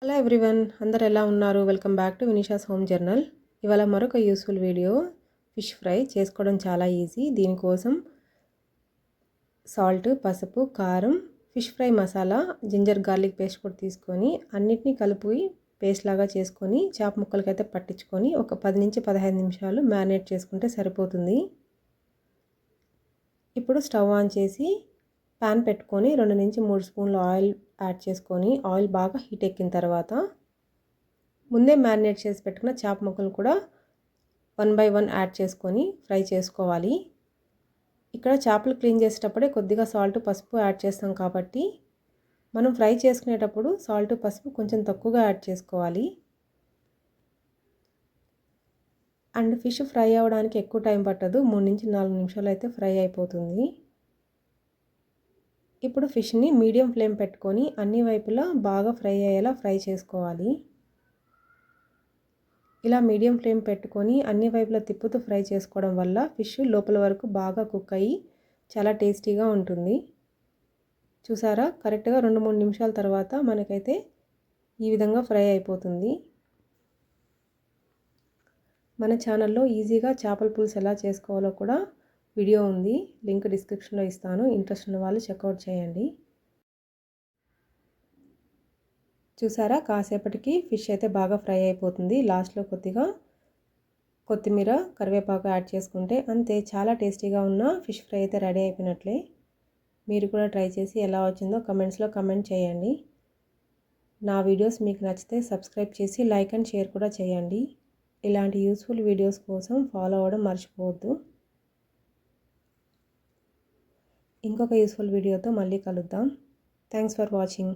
Hello everyone, అందరు ఎలా ఉన్నారు? Welcome back to Vineesha's home journal. ఇవాళ మరొక యూస్ఫుల్ వీడియో. ఫిష్ ఫ్రై చేసుకోవడం చాలా ఈజీ. దీనికోసం సాల్ట్, పసుపు, కారం, fish fry masala, ginger garlic paste కూడా తీసుకొని అన్నిటినీ కలిపి పేస్ట్ లాగా చేసుకొని చేప ముక్కలకైతే పట్టించుకొని ఒక 10 నుంచి 15 నిమిషాలు మ్యారినేట్ చేసుకుంటే సరిపోతుంది. ఇప్పుడు స్టవ్ ఆన్ చేసి ప్యాన్ పెట్టుకొని 2 నుంచి 3 స్పూన్ల ఆయిల్ యాడ్ చేసుకొని ఆయిల్ బాగా హీట్ ఎక్కిన తర్వాత ముందే మ్యారినేట్ చేసి పెట్టుకున్న చేప ముక్కలు కూడా 1 బై 1 యాడ్ చేసుకొని ఫ్రై చేసుకోవాలి. ఇక్కడ చేపలు క్లీన్ చేసేటప్పుడే కొద్దిగా సాల్ట్, పసుపు యాడ్ చేస్తాం కాబట్టి మనం ఫ్రై చేసుకునేటప్పుడు సాల్ట్, పసుపు కొంచెం తక్కువగా యాడ్ చేసుకోవాలి. అండ్ ఫిష్ ఫ్రై అవ్వడానికి ఎక్కువ టైం పట్టదు. 3 నుంచి 4 నిమిషాలు అయితే ఫ్రై అయిపోతుంది. ఇప్పుడు ఫిష్ని మీడియం ఫ్లేమ్ పెట్టుకొని అన్ని వైపులా బాగా ఫ్రై అయ్యేలా ఫ్రై చేసుకోవాలి. ఇలా మీడియం ఫ్లేమ్ పెట్టుకొని అన్ని వైపులా తిప్పుతూ ఫ్రై చేసుకోవడం వల్ల ఫిష్ లోపల వరకు బాగా కుక్ అయ్యి చాలా టేస్టీగా ఉంటుంది. చూసారా, కరెక్ట్గా 2-3 నిమిషాల తర్వాత మనకైతే ఈ విధంగా ఫ్రై అయిపోతుంది. మన ఛానల్లో ఈజీగా చేపల పులుసు ఎలా చేసుకోవాలో కూడా వీడియో ఉంది. లింక్ డిస్క్రిప్షన్లో ఇస్తాను. ఇంట్రెస్ట్ ఉన్న వాళ్ళు చెక్అవుట్ చేయండి. చూసారా, కాసేపటికి ఫిష్ అయితే బాగా ఫ్రై అయిపోతుంది. లాస్ట్లో కొద్దిగా కొత్తిమీర, కరివేపాకు యాడ్ చేసుకుంటే అంతే, చాలా టేస్టీగా ఉన్న ఫిష్ ఫ్రై అయితే రెడీ అయిపోయినట్లే. మీరు కూడా ట్రై చేసి ఎలా వచ్చిందో కమెంట్స్లో కమెంట్ చేయండి. నా వీడియోస్ మీకు నచ్చితే సబ్స్క్రైబ్ చేసి లైక్ అండ్ షేర్ కూడా చేయండి. ఇలాంటి యూస్ఫుల్ వీడియోస్ కోసం ఫాలో అవ్వడం మర్చిపోవద్దు. ఇంకొక యూస్ఫుల్ వీడియోతో మళ్ళీ కలుద్దాం. Thanks for watching.